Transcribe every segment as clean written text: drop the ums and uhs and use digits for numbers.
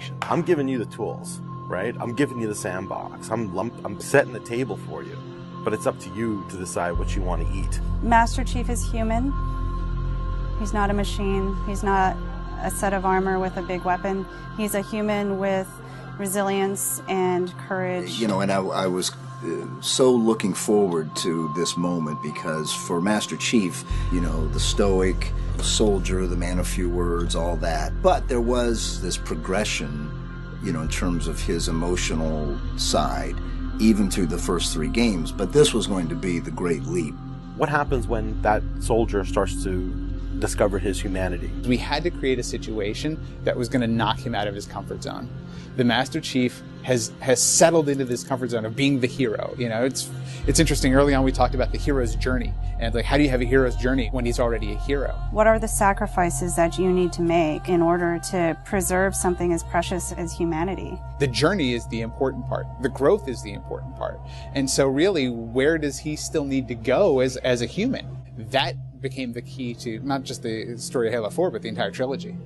action. I'm giving you the tools, right? I'm giving you the sandbox. I'm setting the table for you. But it's up to you to decide what you want to eat. Master Chief is human. He's not a machine. He's not a set of armor with a big weapon. He's a human with resilience and courage. You know, and I was so looking forward to this moment because for Master Chief, you know, the stoic, the soldier, the man of few words, all that. But there was this progression, you know, in terms of his emotional side, even through the first 3 games. But this was going to be the great leap. What happens when that soldier starts to discover his humanity? We had to create a situation that was going to knock him out of his comfort zone. The Master Chief has settled into this comfort zone of being the hero. You know, it's interesting. Early on, we talked about the hero's journey, and like, how do you have a hero's journey when he's already a hero? What are the sacrifices that you need to make in order to preserve something as precious as humanity? The journey is the important part. The growth is the important part. And so really, where does he still need to go as a human? That became the key to not just the story of Halo 4, but the entire trilogy.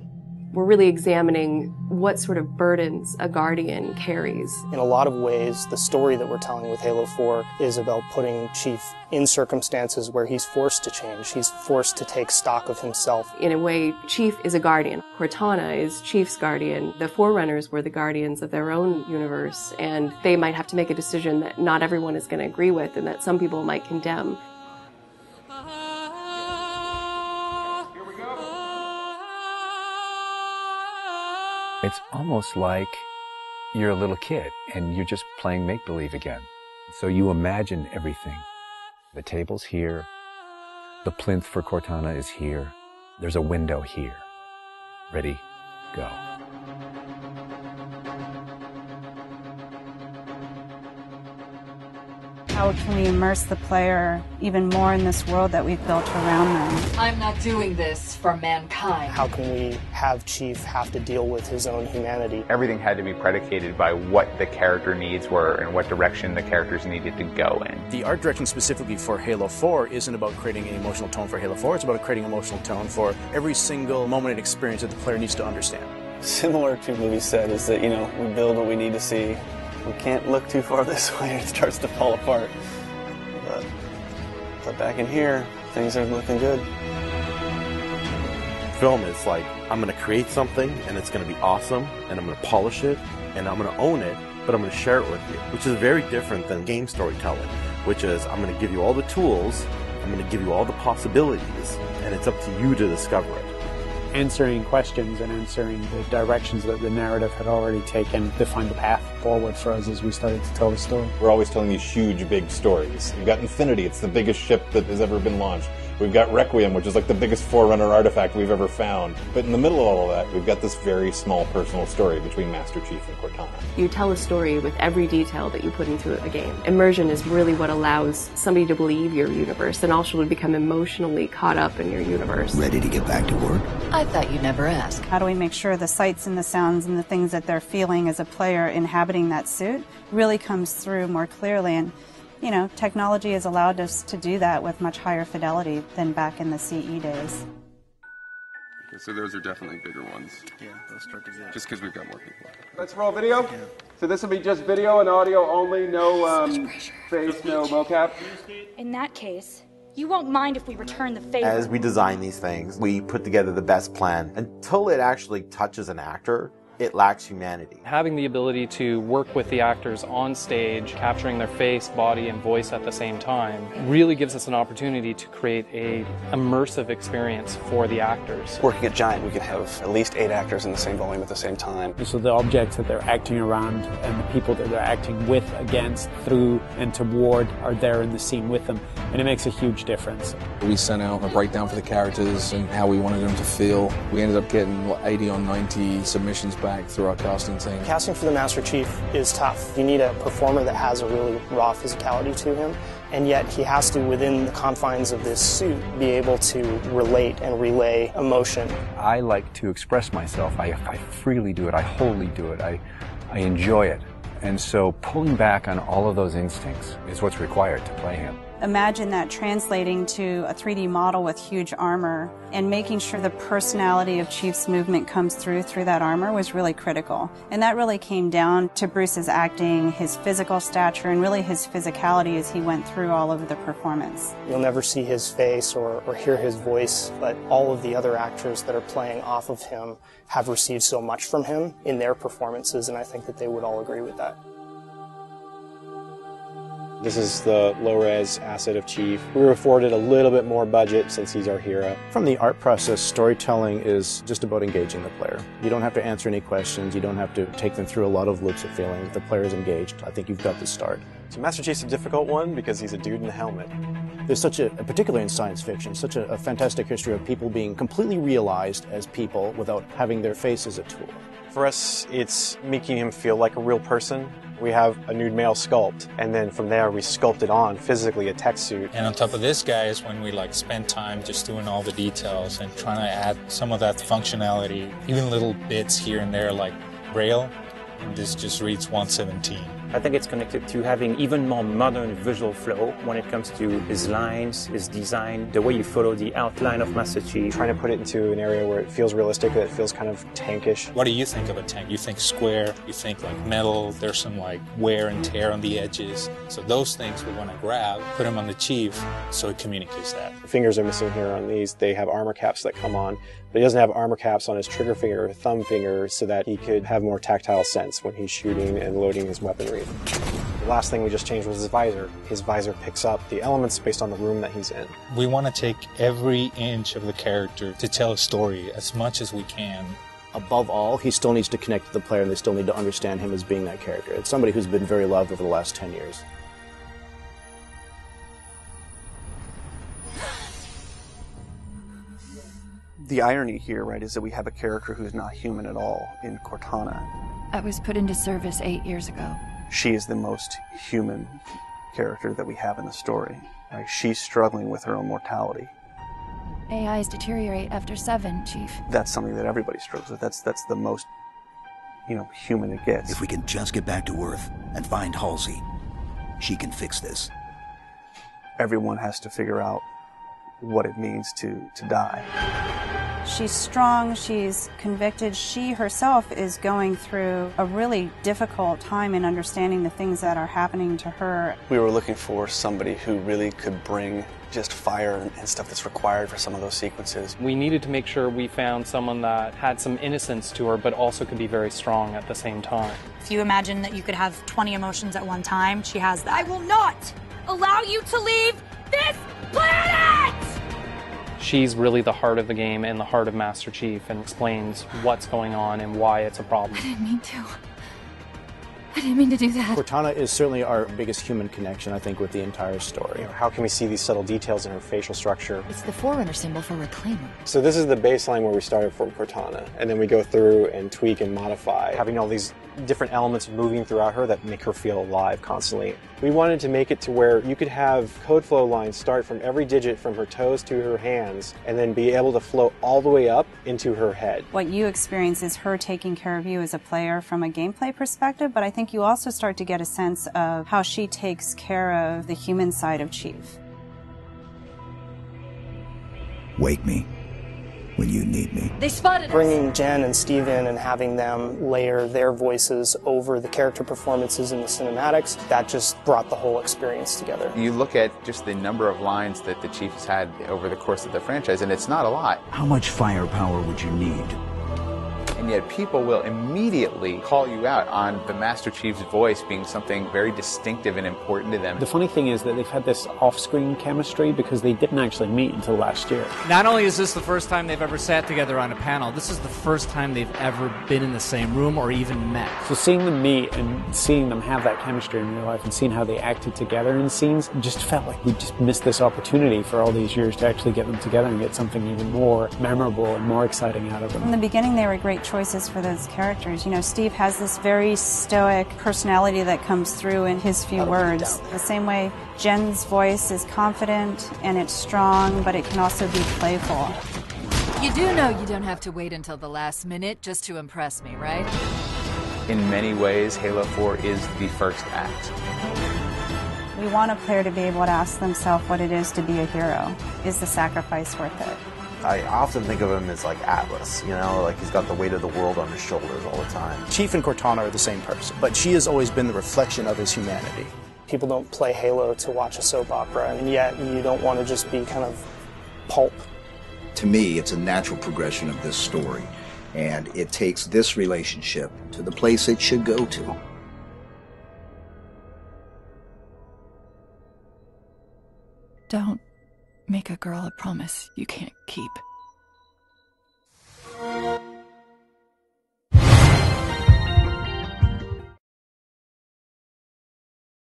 We're really examining what sort of burdens a Guardian carries. In a lot of ways, the story that we're telling with Halo 4 is about putting Chief in circumstances where he's forced to change. He's forced to take stock of himself. In a way, Chief is a Guardian. Cortana is Chief's Guardian. The Forerunners were the Guardians of their own universe, and they might have to make a decision that not everyone is going to agree with and that some people might condemn. It's almost like you're a little kid and you're just playing make-believe again. So you imagine everything. The table's here. The plinth for Cortana is here. There's a window here. Ready, go. How can we immerse the player even more in this world that we've built around them? I'm not doing this for mankind. How can we have Chief have to deal with his own humanity? Everything had to be predicated by what the character needs were and what direction the characters needed to go in. The art direction specifically for Halo 4 isn't about creating an emotional tone for Halo 4, it's about creating an emotional tone for every single moment and experience that the player needs to understand. Similar to what we said is that, you know, we build what we need to see. We can't look too far this way, it starts to fall apart. But back in here, things are looking good. Film is like, I'm going to create something and it's going to be awesome and I'm going to polish it and I'm going to own it, but I'm going to share it with you, which is very different than game storytelling, which is I'm going to give you all the tools, I'm going to give you all the possibilities, and it's up to you to discover it. Answering questions and answering the directions that the narrative had already taken defined the path forward for us as we started to tell the story. We're always telling these huge, big stories. We've got Infinity, it's the biggest ship that has ever been launched. We've got Requiem, which is like the biggest Forerunner artifact we've ever found. But in the middle of all of that, we've got this very small personal story between Master Chief and Cortana. You tell a story with every detail that you put into a game. Immersion is really what allows somebody to believe your universe and also to become emotionally caught up in your universe. Ready to get back to work? I thought you'd never ask. How do we make sure the sights and the sounds and the things that they're feeling as a player inhabiting that suit really comes through more clearly? And you know, technology has allowed us to do that with much higher fidelity than back in the CE days. Okay, so those are definitely bigger ones. Yeah, those start to get. Just because we've got more people. Let's roll video. Yeah. So this will be just video and audio only, no face, no mocap. In that case, you won't mind if we return the favor. As we design these things, we put together the best plan. Until it actually touches an actor, it lacks humanity. Having the ability to work with the actors on stage, capturing their face, body, and voice at the same time, really gives us an opportunity to create an immersive experience for the actors. Working at Giant, we could have at least 8 actors in the same volume at the same time. So the objects that they're acting around and the people that they're acting with, against, through, and toward are there in the scene with them, and it makes a huge difference. We sent out a breakdown for the characters and how we wanted them to feel. We ended up getting 80 or 90 submissions back through our casting team. Casting for the Master Chief is tough. You need a performer that has a really raw physicality to him, and yet he has to, within the confines of this suit, be able to relate and relay emotion. I like to express myself. I freely do it. I wholly do it. I enjoy it. And so pulling back on all of those instincts is what's required to play him. Imagine that translating to a 3D model with huge armor and making sure the personality of Chief's movement comes through that armor was really critical. And that really came down to Bruce's acting, his physical stature, and really his physicality as he went through all of the performance. You'll never see his face or hear his voice, but all of the other actors that are playing off of him have received so much from him in their performances, and I think that they would all agree with that. This is the low-res asset of Chief. We were afforded a little bit more budget since he's our hero. From the art process, storytelling is just about engaging the player. You don't have to answer any questions. You don't have to take them through a lot of loops of feeling. If the player is engaged, I think you've got the start. So Master Chief's a difficult one because he's a dude in a helmet. There's such a, particularly in science fiction, such a fantastic history of people being completely realized as people without having their face as a tool. For us, it's making him feel like a real person. We have a nude male sculpt, and then from there we sculpt it on physically a tech suit. And on top of this guy is when we spend time just doing all the details and trying to add some of that functionality, even little bits here and there like Braille, and this just reads 117. I think it's connected to having even more modern visual flow when it comes to his lines, his design, the way you follow the outline of Master Chief. Trying to put it into an area where it feels realistic, that it feels kind of tankish. What do you think of a tank? You think square, you think metal, there's some wear and tear on the edges. So those things we want to grab, put them on the Chief so it communicates that. The fingers are missing here on these. They have armor caps that come on, but he doesn't have armor caps on his trigger finger or thumb finger so that he could have more tactile sense when he's shooting and loading his weaponry. The last thing we just changed was his visor. His visor picks up the elements based on the room that he's in. We want to take every inch of the character to tell a story as much as we can. Above all, he still needs to connect to the player and they still need to understand him as being that character. It's somebody who's been very loved over the last 10 years. The irony here, right, is that we have a character who's not human at all in Cortana. I was put into service 8 years ago. She is the most human character that we have in the story. Right? She's struggling with her own mortality. AIs deteriorate after 7, Chief. That's something that everybody struggles with. That's the most, human it gets. If we can just get back to Earth and find Halsey, she can fix this. Everyone has to figure out what it means to die. She's strong, she's convicted. She herself is going through a really difficult time in understanding the things that are happening to her. We were looking for somebody who really could bring just fire and stuff that's required for some of those sequences. We needed to make sure we found someone that had some innocence to her, but also could be very strong at the same time. If you imagine that you could have 20 emotions at one time, she has that. I will not allow you to leave this planet! She's really the heart of the game and the heart of Master Chief and explains what's going on and why it's a problem. I didn't mean to. I didn't mean to do that. Cortana is certainly our biggest human connection, I think, with the entire story. How can we see these subtle details in her facial structure? It's the Forerunner symbol for Reclaimer. So this is the baseline where we started from Cortana, and then we go through and tweak and modify, having all these different elements moving throughout her that make her feel alive constantly. We wanted to make it to where you could have code flow lines start from every digit from her toes to her hands, and then be able to flow all the way up into her head. What you experience is her taking care of you as a player from a gameplay perspective, but I think you also start to get a sense of how she takes care of the human side of Chief. Wake me when you need me. They spotted us! Bringing Jen and Steve in and having them layer their voices over the character performances in the cinematics, that just brought the whole experience together. You look at just the number of lines that the Chief has had over the course of the franchise, and it's not a lot. How much firepower would you need? And yet people will immediately call you out on the Master Chief's voice being something very distinctive and important to them. The funny thing is that they've had this off-screen chemistry because they didn't actually meet until last year. Not only is this the first time they've ever sat together on a panel, this is the first time they've ever been in the same room or even met. So seeing them meet and seeing them have that chemistry in real life and seeing how they acted together in scenes just felt like we just missed this opportunity for all these years to actually get them together and get something even more memorable and more exciting out of them. In the beginning, they were great choices for those characters. Steve has this very stoic personality that comes through in his few words. The same way Jen's voice is confident and it's strong, but it can also be playful. You do know you don't have to wait until the last minute just to impress me, right? In many ways, Halo 4 is the first act. We want a player to be able to ask themselves what it is to be a hero. Is the sacrifice worth it? I often think of him as like Atlas, you know, like he's got the weight of the world on his shoulders all the time. Chief and Cortana are the same person, but she has always been the reflection of his humanity. People don't play Halo to watch a soap opera, and yet you don't want to just be kind of pulp. To me, it's a natural progression of this story, and it takes this relationship to the place it should go to. Don't make a girl a promise you can't keep.